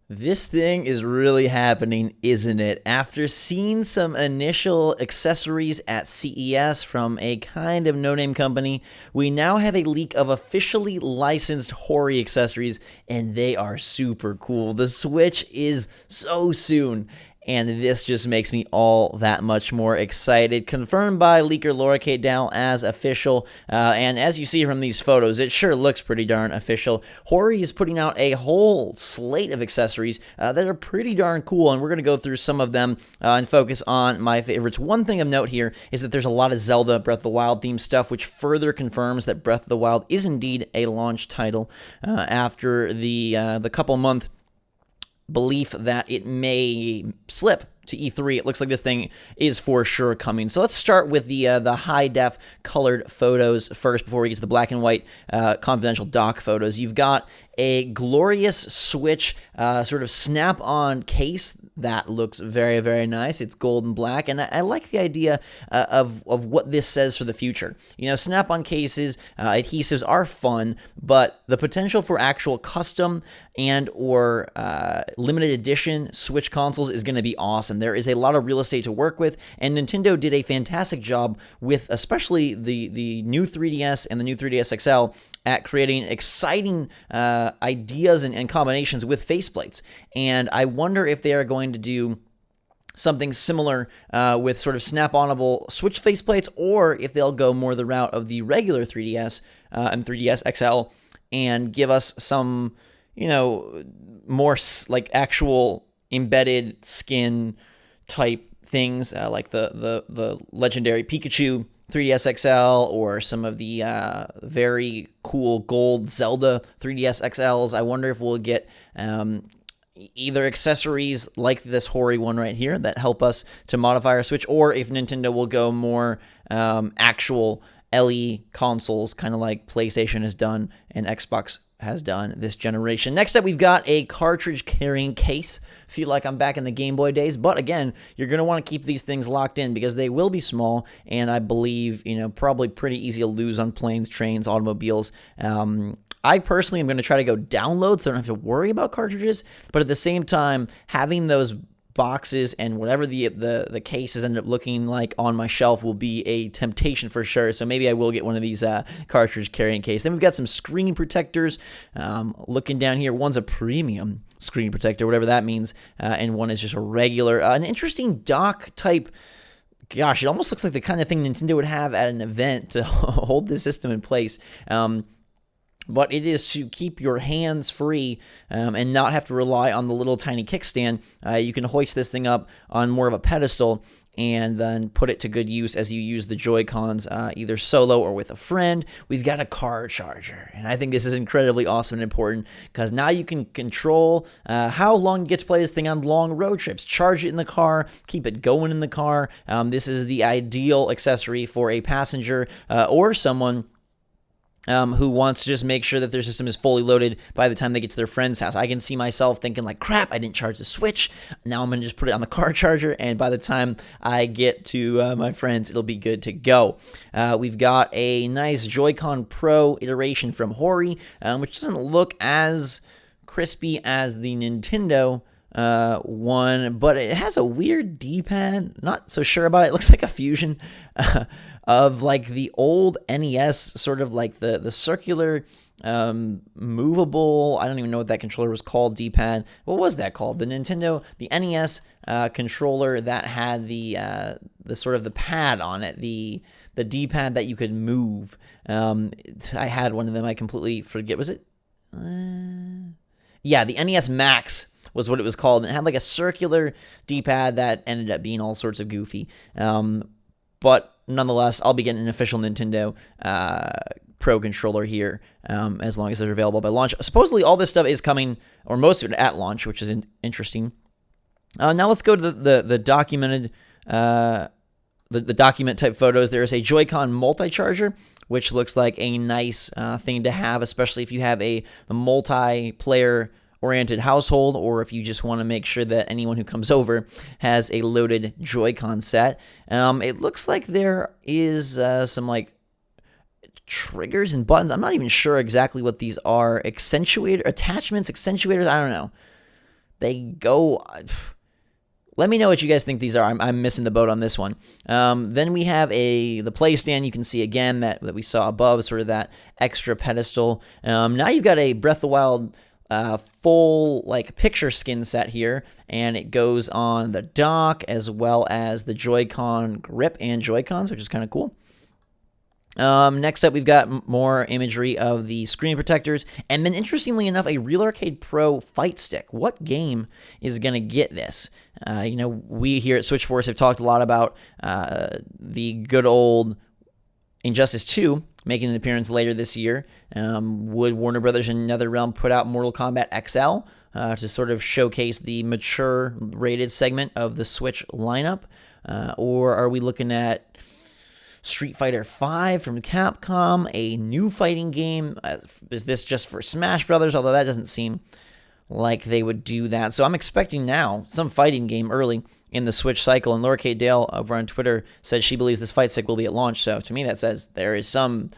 This thing is really happening, isn't it? After seeing some initial accessories at CES from a kind of no-name company, we now have a leak of officially licensed HORI accessories, and they are super cool. The Switch is so soon, and this just makes me all that much more excited. Confirmed by leaker Laura Kate Dow as official, and as you see from these photos, it sure looks pretty darn official. HORI is putting out a whole slate of accessories that are pretty darn cool, and we're going to go through some of them and focus on my favorites. One thing of note here is that there's a lot of Zelda Breath of the Wild themed stuff, which further confirms that Breath of the Wild is indeed a launch title after the couple-month belief that it may slip to E3. It looks like this thing is for sure coming. So let's start with the high-def colored photos first before we get to the black and white confidential dock photos. You've got a glorious Switch sort of snap-on case that looks very, very nice. It's gold and black, and I like the idea of what this says for the future. You know, snap-on cases, adhesives are fun, but the potential for actual custom and or limited edition Switch consoles is going to be awesome. There is a lot of real estate to work with, and Nintendo did a fantastic job with especially the new 3DS and the new 3DS XL at creating exciting ideas and combinations with faceplates. And I wonder if they are going to do something similar with sort of snap-onable Switch faceplates, or if they'll go more the route of the regular 3DS and 3DS XL and give us some, you know, more like actual embedded skin type things like the legendary Pikachu 3DS XL, or some of the very cool gold Zelda 3DS XLs. I wonder if we'll get either accessories like this HORI one right here that help us to modify our Switch, or if Nintendo will go more actual LE consoles, kind of like PlayStation has done and Xbox has done this generation. Next up, we've got a cartridge carrying case. Feel like I'm back in the Game Boy days, but again, you're going to want to keep these things locked in because they will be small, and I believe, you know, probably pretty easy to lose on planes, trains, automobiles. I personally am going to try to go download so I don't have to worry about cartridges, but at the same time, having those boxes and whatever the cases end up looking like on my shelf will be a temptation for sure. So maybe I will get one of these cartridge carrying case. Then we've got some screen protectors. Looking down here, one's a premium screen protector, whatever that means, and one is just a regular. An interesting dock type. Gosh, it almost looks like the kind of thing Nintendo would have at an event to hold the system in place. But it is to keep your hands free and not have to rely on the little tiny kickstand. You can hoist this thing up on more of a pedestal and then put it to good use as you use the Joy-Cons either solo or with a friend. We've got a car charger, and I think this is incredibly awesome and important because now you can control how long you get to play this thing on long road trips. Charge it in the car, keep it going in the car. This is the ideal accessory for a passenger or someone who wants to just make sure that their system is fully loaded by the time they get to their friend's house. I can see myself thinking like, crap, I didn't charge the Switch. Now I'm going to just put it on the car charger, and by the time I get to my friends, it'll be good to go. We've got a nice Joy-Con Pro iteration from HORI, which doesn't look as crispy as the Nintendo one, but it has a weird D-pad. Not so sure about it. It looks like a fusion of like the old NES, sort of like the circular movable, I don't even know what that controller was called, D-pad. What was that called? The NES controller that had the sort of the pad on it, the D-pad that you could move. I had one of them. I completely forget. Was it? Yeah, the NES Max was what it was called, and it had like a circular D-pad that ended up being all sorts of goofy. But nonetheless, I'll be getting an official Nintendo Pro controller here as long as they're available by launch. Supposedly, all this stuff is coming, or most of it at launch, which is interesting. Now let's go to the documented, the document type photos. There is a Joy-Con multi-charger, which looks like a nice thing to have, especially if you have a multiplayer oriented household, or if you just want to make sure that anyone who comes over has a loaded Joy-Con set. It looks like there is some like triggers and buttons. I'm not even sure exactly what these are. Attachments, accentuators, I don't know. they go. Let me know what you guys think these are. I'm missing the boat on this one. Then we have the play stand. You can see again that we saw above, sort of that extra pedestal. Now you've got a Breath of the Wild full like picture skin set here, and it goes on the dock as well as the Joy-Con grip and Joy-Cons, which is kind of cool. Next up, we've got more imagery of the screen protectors, and then interestingly enough, a Real Arcade Pro fight stick. What game is going to get this? We here at Switch Force have talked a lot about the good old Injustice 2 making an appearance later this year. Would Warner Brothers and NetherRealm put out Mortal Kombat XL to sort of showcase the mature rated segment of the Switch lineup? Or are we looking at Street Fighter V from Capcom, a new fighting game? Is this just for Smash Brothers? Although that doesn't seem like they would do that. So I'm expecting now some fighting game early in the Switch cycle. And Laura Kate Dale over on Twitter said she believes this fight stick will be at launch. So to me, that says there is some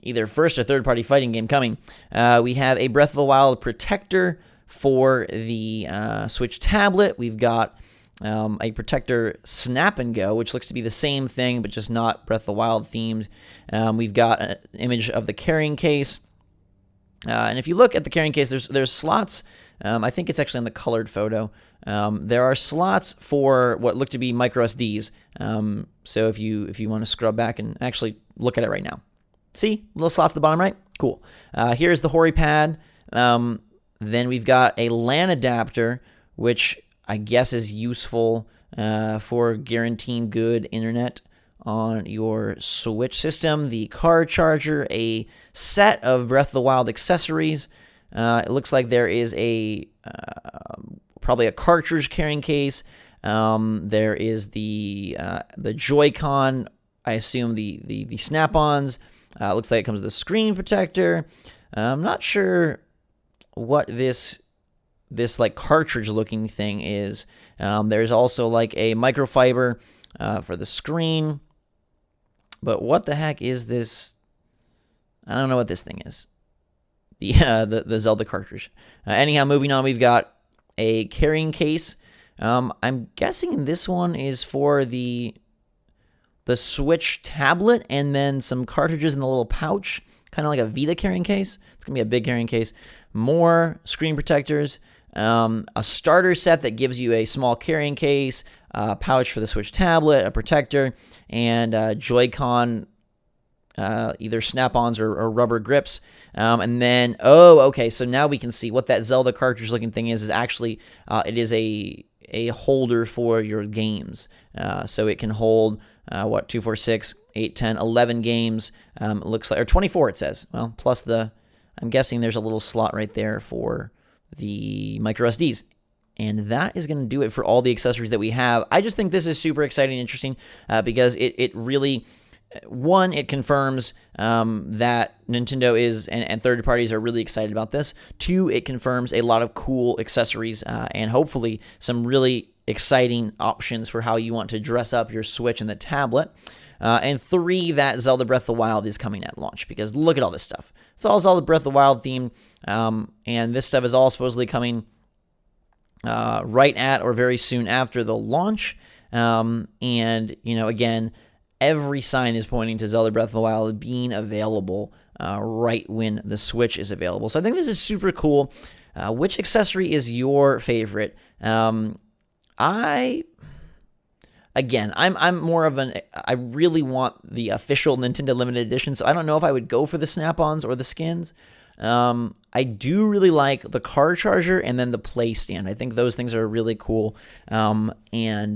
either first or third-party fighting game coming. We have a Breath of the Wild protector for the Switch tablet. We've got a protector Snap and Go, which looks to be the same thing, but just not Breath of the Wild themed. We've got an image of the carrying case. And if you look at the carrying case, there's slots. I think it's actually on the colored photo. There are slots for what look to be micro SDs. So if you want to scrub back and actually look at it right now. See? Little slots at the bottom right? Cool. Here's the HORI pad. Then we've got a LAN adapter, which I guess is useful for guaranteeing good internet on your Switch system. The car charger, a set of Breath of the Wild accessories. It looks like there is probably a cartridge carrying case. There is the Joy-Con. I assume the Snap-ons. Looks like it comes with a screen protector. I'm not sure what this like cartridge looking thing is. There's also like a microfiber for the screen. But what the heck is this? I don't know what this thing is. The Zelda cartridge. Anyhow, moving on, we've got a carrying case. I'm guessing this one is for the Switch tablet, and then some cartridges in the little pouch, kind of like a Vita carrying case. It's going to be a big carrying case. More screen protectors, a starter set that gives you a small carrying case, a pouch for the Switch tablet, a protector, and Joy-Con, either Snap-ons or rubber grips. And then, okay, so now we can see what that Zelda cartridge looking thing is actually, it is a holder for your games. So it can hold 2, 4, 6, 8, 10, 11 games. It looks like, or 24 it says. Well, plus I'm guessing there's a little slot right there for the micro SDs. And that is going to do it for all the accessories that we have. I just think this is super exciting and interesting because it really, one, it confirms that Nintendo is, and third parties are really excited about this. Two, it confirms a lot of cool accessories and hopefully some really exciting options for how you want to dress up your Switch and the tablet. And three, that Zelda Breath of the Wild is coming at launch, because look at all this stuff. It's all Zelda Breath of the Wild themed, and this stuff is all supposedly coming right at or very soon after the launch. And, again, every sign is pointing to Zelda Breath of the Wild being available right when the Switch is available. So I think this is super cool. Which accessory is your favorite? I'm more of I really want the official Nintendo Limited Edition, so I don't know if I would go for the Snap-ons or the skins. I do really like the car charger and then the play stand. I think those things are really cool. And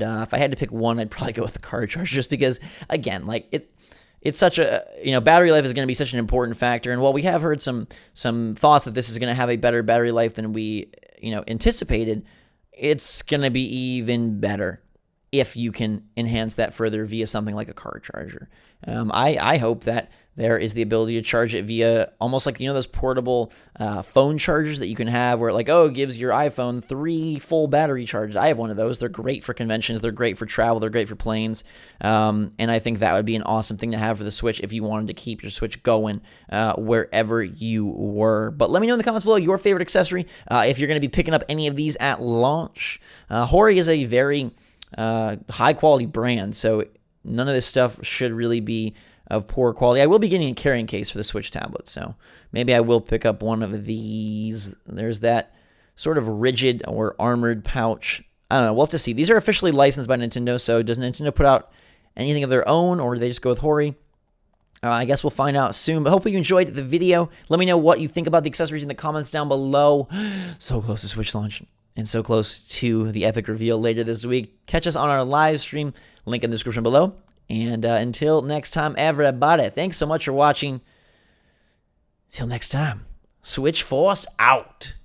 if I had to pick one, I'd probably go with the car charger, just because, again, like it's such a, battery life is going to be such an important factor. And while we have heard some thoughts that this is going to have a better battery life than we, anticipated, it's going to be even better if you can enhance that further via something like a car charger. I hope that There is the ability to charge it via almost like, those portable phone chargers that you can have where it gives your iPhone 3 full battery charges. I have one of those. They're great for conventions. They're great for travel. They're great for planes. And I think that would be an awesome thing to have for the Switch if you wanted to keep your Switch going wherever you were. But let me know in the comments below your favorite accessory if you're going to be picking up any of these at launch. HORI is a very high-quality brand, so none of this stuff should really be of poor quality. I will be getting a carrying case for the Switch tablet, so maybe I will pick up one of these. There's that sort of rigid or armored pouch. I don't know. We'll have to see. These are officially licensed by Nintendo, so does Nintendo put out anything of their own, or do they just go with HORI? I guess we'll find out soon, but hopefully you enjoyed the video. Let me know what you think about the accessories in the comments down below. So close to Switch launch, and so close to the epic reveal later this week. Catch us on our live stream, link in the description below. And until next time, everybody, thanks so much for watching. Till next time, Switch Force out.